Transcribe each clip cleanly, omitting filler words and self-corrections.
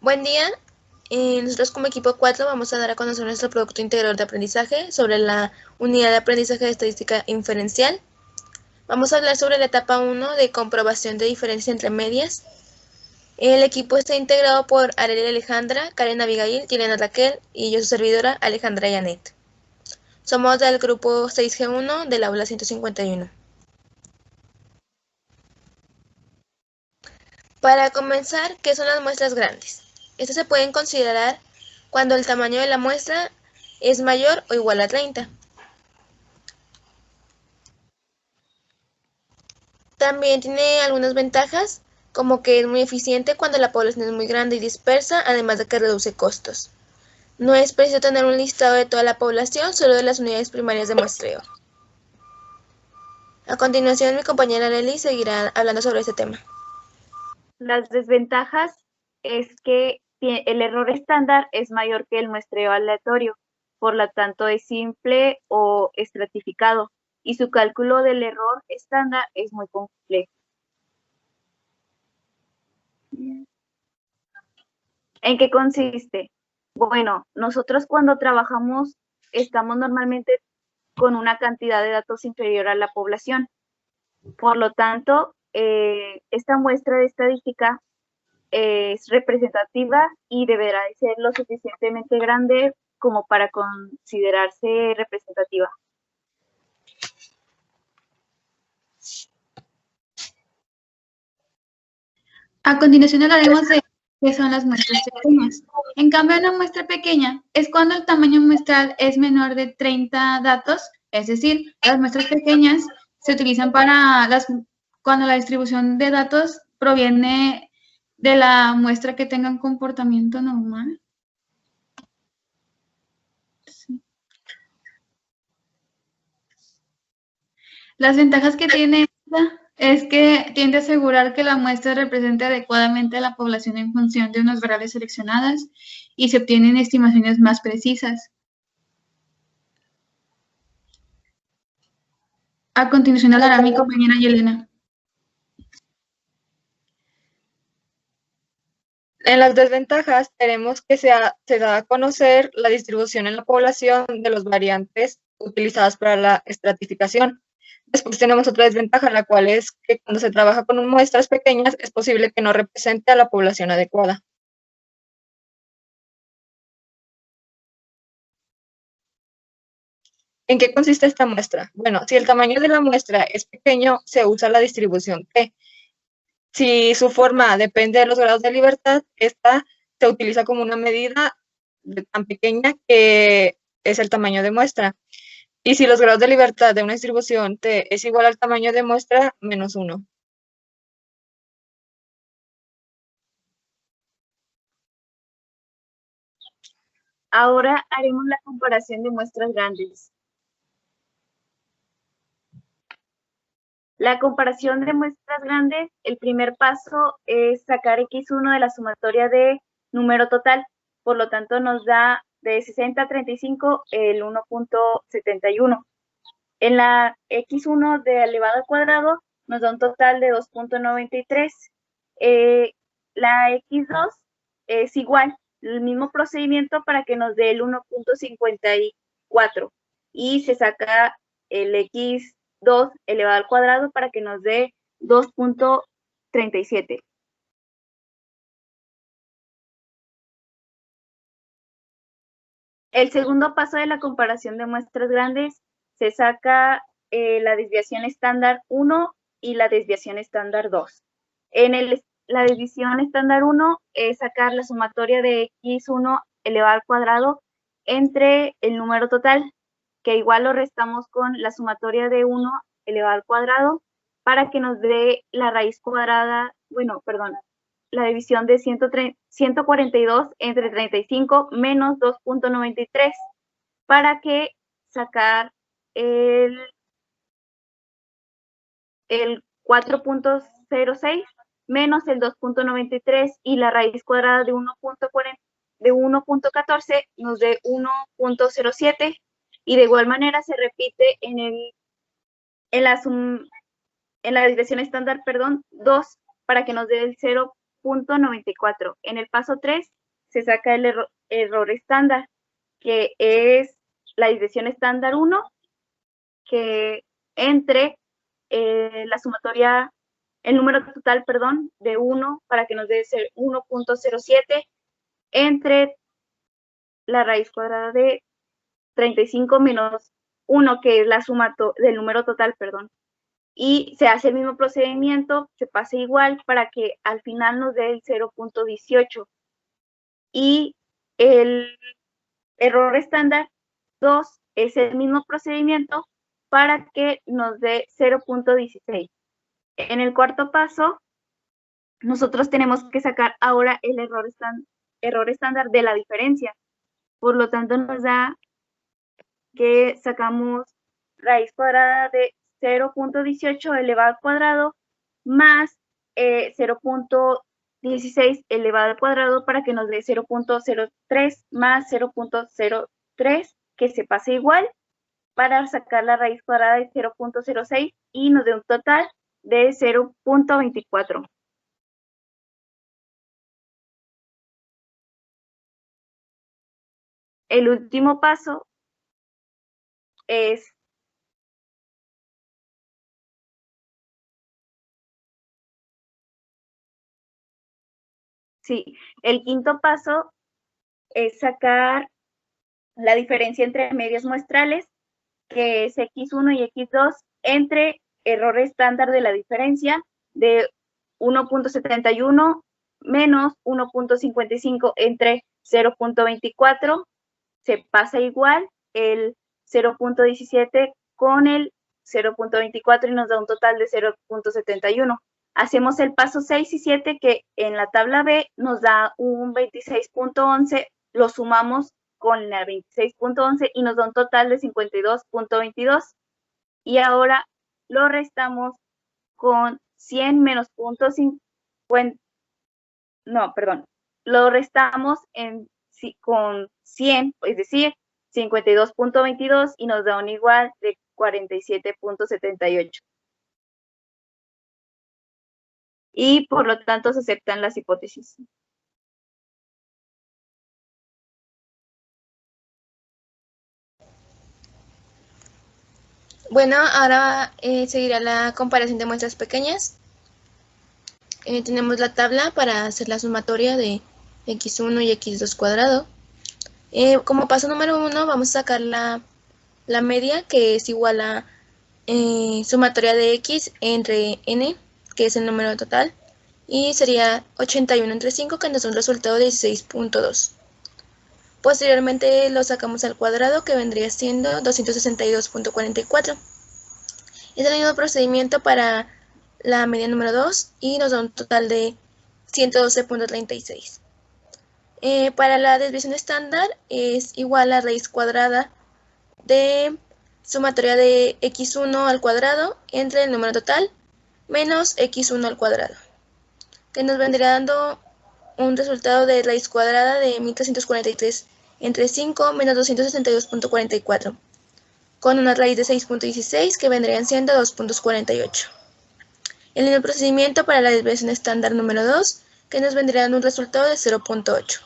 Buen día. Nosotros como equipo 4 vamos a dar a conocer nuestro producto integrador de aprendizaje sobre la unidad de aprendizaje de estadística inferencial. Vamos a hablar sobre la etapa 1 de comprobación de diferencia entre medias. El equipo está integrado por Arely Alejandra, Karen Abigail, Gilena Raquel y yo su servidora Alejandra Yanet. Somos del grupo 6G1 del aula 151. Para comenzar, ¿qué son las muestras grandes? Estas se pueden considerar cuando el tamaño de la muestra es mayor o igual a 30. También tiene algunas ventajas, como que es muy eficiente cuando la población es muy grande y dispersa, además de que reduce costos. No es preciso tener un listado de toda la población, solo de las unidades primarias de muestreo. A continuación, mi compañera Lely seguirá hablando sobre este tema. Las desventajas es que el error estándar es mayor que el muestreo aleatorio, por lo tanto es simple o estratificado, y su cálculo del error estándar es muy complejo. ¿En qué consiste? Bueno, nosotros cuando trabajamos estamos normalmente con una cantidad de datos inferior a la población. Por lo tanto, esta muestra de estadística es representativa y deberá de ser lo suficientemente grande como para considerarse representativa. A continuación hablaremos de qué son las muestras pequeñas. En cambio, una muestra pequeña es cuando el tamaño muestral es menor de 30 datos, es decir, las muestras pequeñas se utilizan para cuando la distribución de datos proviene de la muestra que tenga un comportamiento normal. Sí. Las ventajas que tiene esta es que tiende a asegurar que la muestra represente adecuadamente a la población en función de unas variables seleccionadas y se obtienen estimaciones más precisas. A continuación hablará mi compañera Yelena. En las desventajas tenemos que se da a conocer la distribución en la población de las variantes utilizadas para la estratificación. Después tenemos otra desventaja, la cual es que cuando se trabaja con muestras pequeñas es posible que no represente a la población adecuada. ¿En qué consiste esta muestra? Bueno, si el tamaño de la muestra es pequeño, se usa la distribución T. Si su forma depende de los grados de libertad, esta se utiliza como una medida tan pequeña que es el tamaño de muestra. Y si los grados de libertad de una distribución T es igual al tamaño de muestra, menos 1. Ahora haremos la comparación de muestras grandes. La comparación de muestras grandes, el primer paso es sacar X1 de la sumatoria de número total, por lo tanto nos da de 60 a 35 el 1.71. En la X1 de elevado al cuadrado nos da un total de 2.93. La X2 es igual, el mismo procedimiento para que nos dé el 1.54 y se saca el X2 elevado al cuadrado para que nos dé 2.37. El segundo paso de la comparación de muestras grandes se saca la desviación estándar 1 y la desviación estándar 2. La desviación estándar 1 es sacar la sumatoria de X1 elevado al cuadrado entre el número total, que igual lo restamos con la sumatoria de 1 elevado al cuadrado para que nos dé la raíz cuadrada, la división de 142 entre 35 menos 2.93 para que sacar el 4.06 menos el 2.93 y la raíz cuadrada de 1.14 nos dé 1.07 y de igual manera se repite en la desviación estándar, 2 para que nos dé el 0.94. En el paso 3 se saca el error estándar, que es la desviación estándar 1, que entre la sumatoria, el número total, perdón, de 1 para que nos dé 1.07 entre la raíz cuadrada de 35 menos 1, que es la suma del número total, perdón. Y se hace el mismo procedimiento, se pasa igual para que al final nos dé el 0.18. Y el error estándar 2 es el mismo procedimiento para que nos dé 0.16. En el cuarto paso, nosotros tenemos que sacar ahora el error estándar de la diferencia. Por lo tanto, nos da que sacamos raíz cuadrada de 0.18 elevado al cuadrado más 0.16 elevado al cuadrado para que nos dé 0.03 más 0.03, que se pase igual para sacar la raíz cuadrada de 0.06 y nos dé un total de 0.24. El último paso es el quinto paso es sacar la diferencia entre medios muestrales, que es X1 y X2, entre error estándar de la diferencia de 1.71 menos 1.55 entre 0.24, se pasa igual el 0.17 con el 0.24 y nos da un total de 0.71. Hacemos el paso 6 y 7, que en la tabla B nos da un 26.11, lo sumamos con la 26.11 y nos da un total de 52.22. Y ahora lo restamos con 100 menos lo restamos con 100, es decir, 52.22 y nos da un igual de 47.78. Y por lo tanto se aceptan las hipótesis. Bueno, ahora seguirá la comparación de muestras pequeñas. Tenemos la tabla para hacer la sumatoria de x1 y x2 cuadrado. Como paso número 1 vamos a sacar la media, que es igual a sumatoria de x entre n, que es el número total, y sería 81 entre 5, que nos da un resultado de 16.2. Posteriormente lo sacamos al cuadrado, que vendría siendo 262.44. Es el mismo procedimiento para la media número 2 y nos da un total de 112.36. Para la desviación estándar es igual a raíz cuadrada de sumatoria de x1 al cuadrado entre el número total menos x1 al cuadrado, que nos vendría dando un resultado de raíz cuadrada de 1343 entre 5 menos 262.44, con una raíz de 6.16 que vendrían siendo 2.48. El mismo procedimiento para la desviación estándar número 2, que nos vendría dando un resultado de 0.8.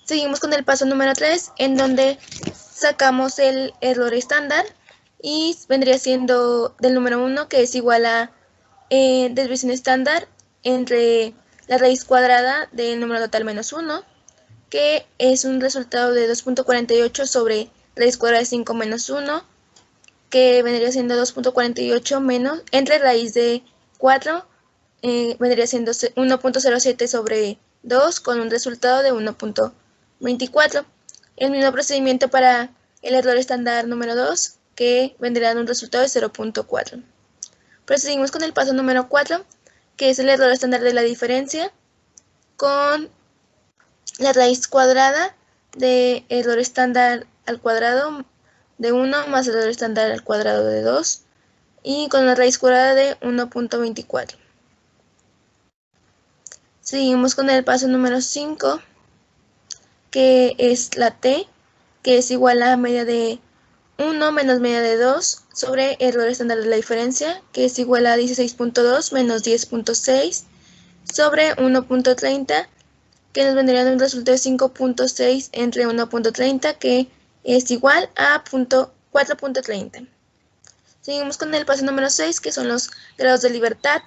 Seguimos con el paso número 3, en donde sacamos el error estándar y vendría siendo del número 1, que es igual a desviación estándar entre la raíz cuadrada del número total menos 1, que es un resultado de 2.48 sobre raíz cuadrada de 5 menos 1, que vendría siendo 2.48 menos entre raíz de 4, vendría siendo 1.07 sobre 2, con un resultado de 1.24. El mismo procedimiento para el error estándar número 2, que vendría dando un resultado de 0.4. Proseguimos con el paso número 4, que es el error estándar de la diferencia, con la raíz cuadrada de error estándar al cuadrado de 1 más el error estándar al cuadrado de 2 y con la raíz cuadrada de 1.24. Seguimos con el paso número 5, que es la t, que es igual a media de 1 menos media de 2 sobre error estándar de la diferencia, que es igual a 16.2 menos 10.6 sobre 1.30, que nos vendría un resultado de 5.6 entre 1.30, que es igual a 4.30. Seguimos con el paso número 6, que son los grados de libertad,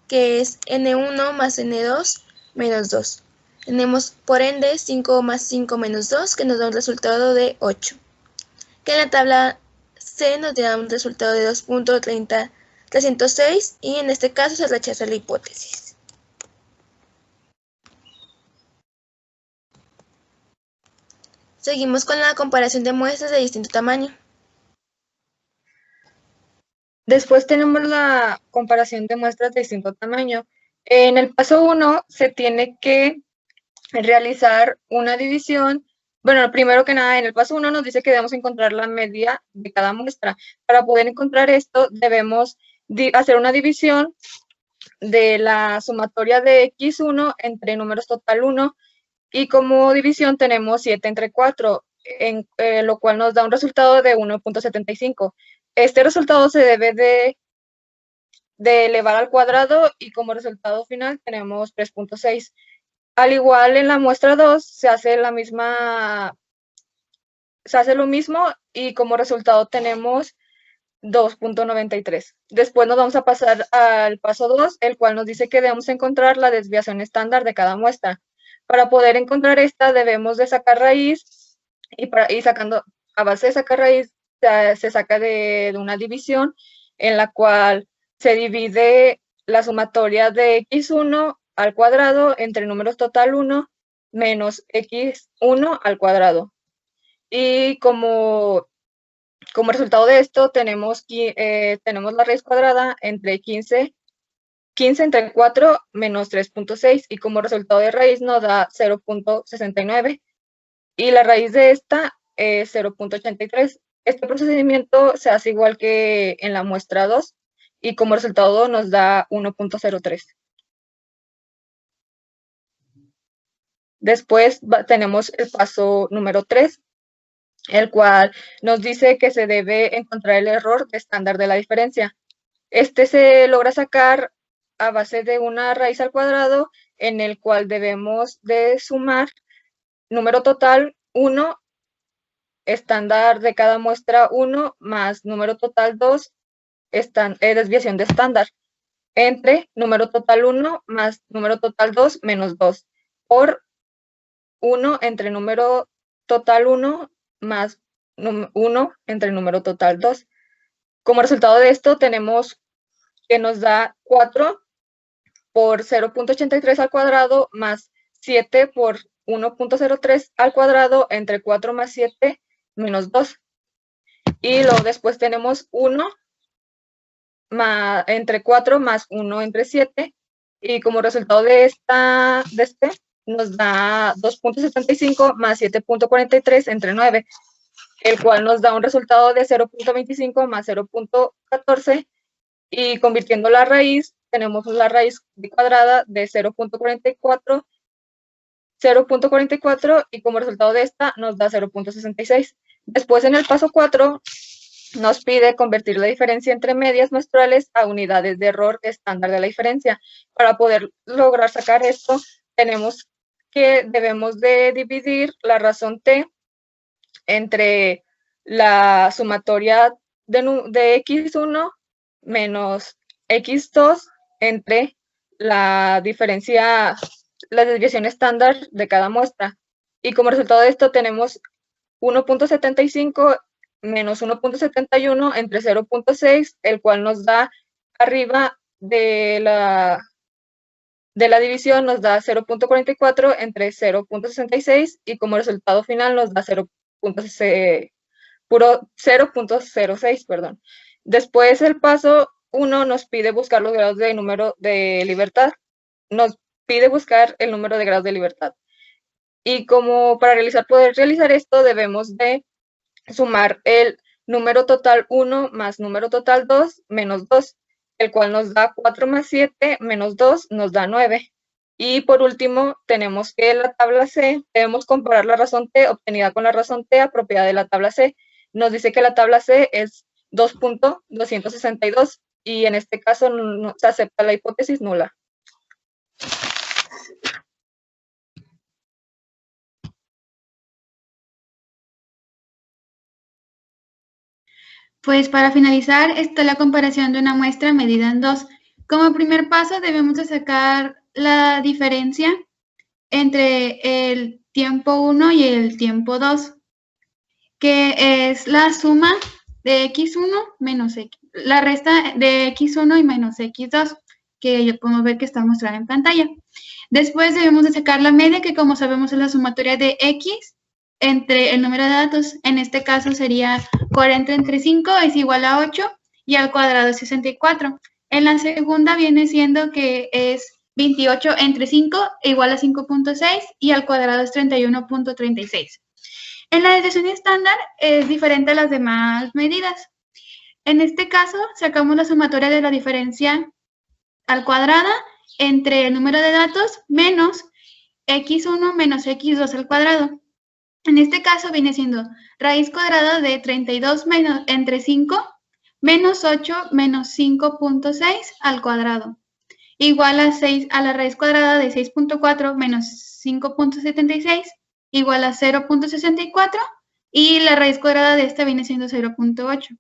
que es n1 más n2 menos 2. Tenemos, por ende, 5 más 5 menos 2, que nos da un resultado de 8. Que en la tabla C nos da un resultado de 2.306 y en este caso se rechaza la hipótesis. Seguimos con la comparación de muestras de distinto tamaño. Después tenemos la comparación de muestras de distinto tamaño. En el paso 1 se tiene que realizar una división. Bueno, primero que nada, en el paso 1 nos dice que debemos encontrar la media de cada muestra. Para poder encontrar esto, debemos hacer una división de la sumatoria de x1 entre números total 1, y como división tenemos 7 entre 4, lo cual nos da un resultado de 1.75. Este resultado se debe de elevar al cuadrado y como resultado final tenemos 3.6. Al igual en la muestra 2 se hace lo mismo y como resultado tenemos 2.93. Después nos vamos a pasar al paso 2, el cual nos dice que debemos encontrar la desviación estándar de cada muestra. Para poder encontrar esta debemos de sacar raíz y sacando a base de sacar raíz se saca de una división en la cual se divide la sumatoria de x1 al cuadrado entre números total 1 menos x1 al cuadrado. Y como resultado de esto tenemos la raíz cuadrada entre 15 entre 4 menos 3.6 y como resultado de raíz nos da 0.69 y la raíz de esta es 0.83. Este procedimiento se hace igual que en la muestra 2 y como resultado nos da 1.03. Después tenemos el paso número 3, el cual nos dice que se debe encontrar el error de estándar de la diferencia. Este se logra sacar a base de una raíz al cuadrado en el cual debemos de sumar número total 1, estándar de cada muestra 1, más número total 2, desviación de estándar, entre número total 1 más número total 2 menos 2, por 1 entre número total 1 más 1 entre número total 2. Como resultado de esto tenemos que nos da 4 por 0.83 al cuadrado más 7 por 1.03 al cuadrado entre 4 más 7 menos 2. Y luego después tenemos 1 entre 4 más 1 entre 7. Y como resultado de este nos da 2.75 más 7.43 entre 9, el cual nos da un resultado de 0.25 más 0.14. Y convirtiendo la raíz, tenemos la raíz cuadrada de 0.44 y como resultado de esta nos da 0.66. Después en el paso 4 nos pide convertir la diferencia entre medias muestrales a unidades de error estándar de la diferencia. Para poder lograr sacar esto, debemos de dividir la razón t entre la sumatoria de x1 menos x2 entre la desviación estándar de cada muestra. Y como resultado de esto tenemos 1.75 menos 1.71 entre 0.6, el cual nos da arriba de la división nos da 0.44 entre 0.66 y como resultado final nos da 0.06, perdón. Después el paso 1 nos pide buscar los grados de número de libertad. Nos pide buscar el número de grados de libertad. Y como para poder realizar esto debemos de sumar el número total 1 más número total 2 menos 2, el cual nos da 4 más 7 menos 2 nos da 9. Y por último tenemos que en la tabla C debemos comparar la razón T obtenida con la razón T apropiada de la tabla C. nos dice que la tabla C es 2.262 y en este caso no se acepta la hipótesis nula. Pues para finalizar está la comparación de una muestra medida en 2. Como primer paso debemos de sacar la diferencia entre el tiempo 1 y el tiempo 2, que es la suma de x1 menos x, la resta de x1 y menos x2, que ya podemos ver que está mostrada en pantalla. Después debemos de sacar la media, que como sabemos es la sumatoria de x entre el número de datos. En este caso sería 40 entre 5 es igual a 8 y al cuadrado es 64. En la segunda viene siendo que es 28 entre 5 igual a 5.6 y al cuadrado es 31.36. En la desviación estándar es diferente a las demás medidas. En este caso sacamos la sumatoria de la diferencia al cuadrada entre el número de datos menos x1 menos x2 al cuadrado. En este caso viene siendo raíz cuadrada de 32 menos, entre 5 menos 8 menos 5.6 al cuadrado, igual a 6 a la raíz cuadrada de 6.4 menos 5.76 igual a 0.64 y la raíz cuadrada de esta viene siendo 0.8.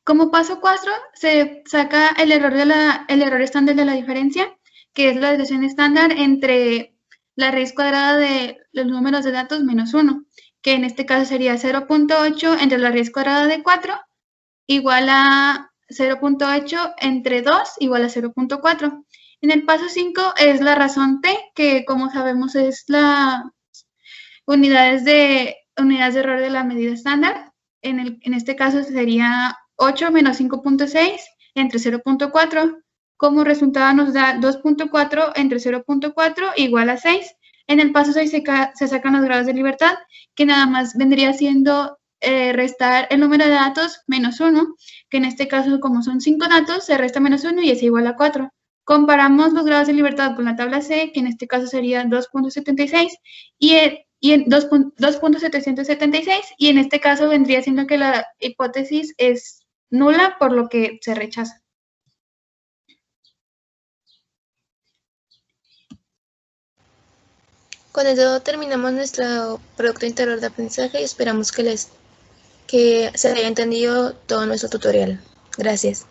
Como paso 4 se saca el error estándar de la diferencia, que es la desviación estándar entre la raíz cuadrada de los números de datos menos 1, que en este caso sería 0.8 entre la raíz cuadrada de 4 igual a 0.8 entre 2 igual a 0.4. En el paso 5 es la razón t, que como sabemos es la unidades de error de la medida estándar. En este caso sería 8 menos 5.6 entre 0.4. Como resultado nos da 2.4 entre 0.4 igual a 6. En el paso 6 se sacan los grados de libertad, que nada más vendría siendo restar el número de datos menos 1, que en este caso como son 5 datos, se resta menos 1 y es igual a 4. Comparamos los grados de libertad con la tabla C, que en este caso sería 2.76 y en 2.776, y en este caso vendría siendo que la hipótesis es nula, por lo que se rechaza. Con eso terminamos nuestro producto integral de aprendizaje y esperamos que se haya entendido todo nuestro tutorial. Gracias.